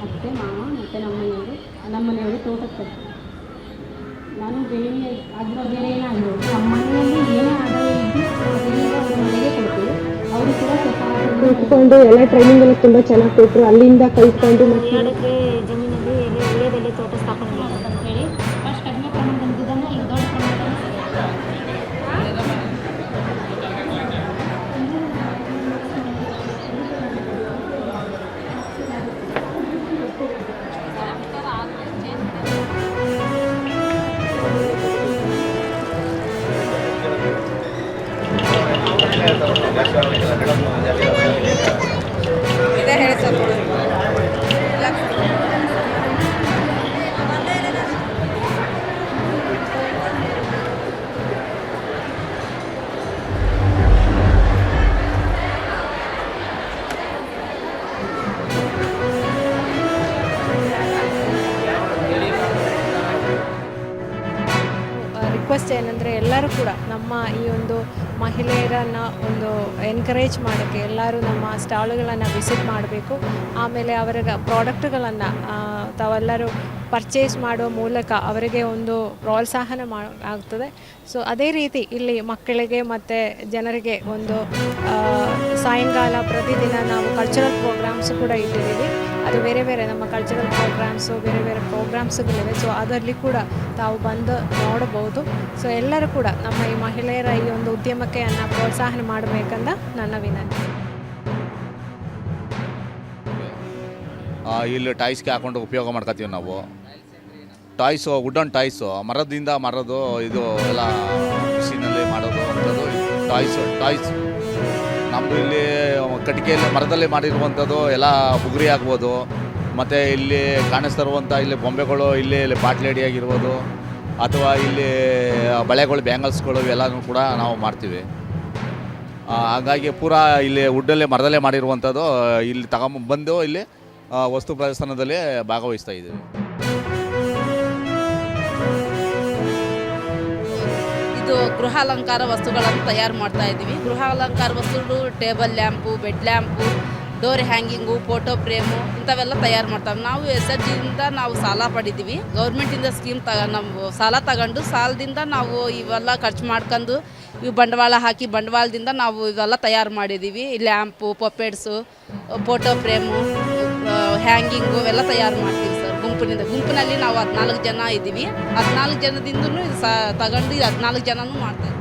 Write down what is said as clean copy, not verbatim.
ಅತ್ತೆ ಮಾವ ಮತ್ತು ನಮ್ಮ ಮನೆಯವರು ತೋಟಕ್ಕೆ ಬರ್ತಾರೆ. ನಾನು ಬೇರೆ ಅದರ ಬೇರೆ ಏನಾಗಿರೋದು ನಮ್ಮ ಮನೆಯಲ್ಲಿ ಏನೇ ಆದಾಯ ಇದ್ದು ಅದರಿಂದ ಅವ್ರ ಮನೆಗೆ ಕೊಡ್ತೀವಿ. ಅವರು ಕೂಡ ಕೂತ್ಕೊಂಡು ಎಲ್ಲ ಟ್ರೈನಿಂಗ್ ಎಲ್ಲ ತುಂಬ ಚೆನ್ನಾಗಿ ಕೊಟ್ಟರು. ಅಲ್ಲಿಂದ ಕಲ್ತ್ಕೊಂಡು ಮತ್ತೆ 2 ಎಕರೆ ಜಮೀನಲ್ಲಿ ವೀಳ್ಯದೆಲೆ ತೋಟ ಸ್ಥಾಪನೆ ಮಾಡಿದ್ದಾರೆ ಅಂತ ಹೇಳಿ ಫಸ್ಟ್ ಕಡಿಮೆ ಪ್ರಮಾಣದಲ್ಲಿದ್ದನ್ನು ಈಗ ದೊಡ್ಡ ಪ್ರಮಾಣದಲ್ಲಿ ಇದೇ ಹೇಳಿ ಸರ್. ರಿಕ್ವೆಸ್ಟ್ ಏನಂದರೆ ಎಲ್ಲರೂ ಕೂಡ ನಮ್ಮ ಈ ಒಂದು ಮಹಿಳೆಯರನ್ನು ಒಂದು ಎನ್ಕರೇಜ್ ಮಾಡೋಕ್ಕೆ ಎಲ್ಲರೂ ನಮ್ಮ ಸ್ಟಾಲ್ಗಳನ್ನು ವಿಸಿಟ್ ಮಾಡಬೇಕು. ಆಮೇಲೆ ಅವರ ಪ್ರಾಡಕ್ಟ್ಗಳನ್ನು ತಾವೆಲ್ಲರೂ ಪರ್ಚೇಸ್ ಮಾಡುವ ಮೂಲಕ ಅವರಿಗೆ ಒಂದು ಪ್ರೋತ್ಸಾಹನ ಆಗ್ತದೆ. ಸೊ ಅದೇ ರೀತಿ ಇಲ್ಲಿ ಮಕ್ಕಳಿಗೆ ಮತ್ತು ಜನರಿಗೆ ಒಂದು ಸಾಯಂಕಾಲ ಪ್ರತಿದಿನ ನಾವು ಕಲ್ಚರಲ್ ಪ್ರೋಗ್ರಾಮ್ಸು ಕೂಡ ಇಟ್ಟಿದ್ದೀವಿ. ಅದು ಬೇರೆ ಬೇರೆ ನಮ್ಮ ಕಲ್ಚರಲ್ ಪ್ರೋಗ್ರಾಮ್ಸು ಬೇರೆ ಬೇರೆ ಪ್ರೋಗ್ರಾಮ್ಸ್ಗಳಿವೆ. ಸೊ ಅದರಲ್ಲಿ ಕೂಡ ತಾವು ಬಂದು ನೋಡಬಹುದು. ಸೊ ಎಲ್ಲರೂ ಕೂಡ ನಮ್ಮ ಈ ಮಹಿಳೆಯರ ಈ ಒಂದು ಉದ್ಯಮಕ್ಕೆ ಪ್ರೋತ್ಸಾಹನ ಮಾಡಬೇಕಂತ ನನ್ನ ವಿನಂತಿ. ಇಲ್ಲಿ ಟಾಯ್ಸ್ಗೆ ಹಾಕೊಂಡು ಉಪಯೋಗ ಮಾಡ್ಕೊತೀವಿ ನಾವು. ಟಾಯ್ಸು ವುಡನ್ ಟಾಯ್ಸು ಮರದ್ದು ಇದು ಎಲ್ಲ ಮಿಷಿನಲ್ಲಿ ಮಾಡೋದು ಅಂಥದ್ದು ಟಾಯ್ಸ್ ನಮ್ಮದು ಇಲ್ಲಿ ಕಟ್ಟಿಗೆಯಲ್ಲಿ ಮರದಲ್ಲಿ ಮಾಡಿರುವಂಥದ್ದು ಎಲ್ಲ ಬುಗುರಿ ಆಗ್ಬೋದು. ಮತ್ತು ಇಲ್ಲಿ ಕಾಣಿಸ್ತಿರುವಂಥ ಇಲ್ಲಿ ಬೊಂಬೆಗಳು ಇಲ್ಲಿ ಬಾಟ್ಲೇಡಿ ಆಗಿರ್ಬೋದು ಅಥವಾ ಇಲ್ಲಿ ಬಳೆಗಳು ಬ್ಯಾಂಗಲ್ಸ್ಗಳು ಇವೆಲ್ಲನೂ ಕೂಡ ನಾವು ಮಾಡ್ತೀವಿ. ಹಾಗಾಗಿ ಪೂರಾ ಇಲ್ಲಿ ವುಡ್ಡಲ್ಲೇ ಮರದಲ್ಲೇ ಮಾಡಿರುವಂಥದ್ದು ಇಲ್ಲಿ ತಗೊಂಬಂದು ಇಲ್ಲಿ ವಸ್ತು ಪ್ರದರ್ಶನದಲ್ಲಿ ಭಾಗವಹಿಸ್ತಾ ಇದ್ದೀವಿ. ಇದು ಗೃಹ ಅಲಂಕಾರ ವಸ್ತುಗಳನ್ನು ತಯಾರು ಮಾಡ್ತಾ ಇದ್ದೀವಿ. ಗೃಹ ಅಲಂಕಾರ ವಸ್ತುಗಳು table lamp, bed lamp, door hanging, photo frame ಇಂಥವೆಲ್ಲ ತಯಾರು ಮಾಡ್ತಾವೆ. ನಾವು SHGಯಿಂದ ನಾವು ಸಾಲ ಪಡಿದ್ದೀವಿ. ಗೌರ್ಮೆಂಟಿಂದ ಸ್ಕೀಮ್ ನಾವು ಸಾಲ ತಗೊಂಡು ಸಾಲದಿಂದ ನಾವು ಇವೆಲ್ಲ ಖರ್ಚು ಮಾಡ್ಕೊಂಡು ಇವು ಬಂಡವಾಳ ಹಾಕಿ ಬಂಡವಾಳದಿಂದ ನಾವು ಇವೆಲ್ಲ ತಯಾರು ಮಾಡಿದ್ದೀವಿ. ಲ್ಯಾಂಪು, ಪಪೆಟ್ಸು, ಫೋಟೋ ಫ್ರೇಮು, ಹ್ಯಾಂಗಿಂಗು ಇವೆಲ್ಲ ತಯಾರು ಮಾಡ್ತೀವಿ ಸರ್. ಗುಂಪಿನಲ್ಲಿ ನಾವು 14 ಜನ ಇದ್ದೀವಿ. 14 ಜನದಿಂದಲೂ ಇದು ತಗೊಂಡು 14 ಜನನೂ ಮಾಡ್ತೀವಿ.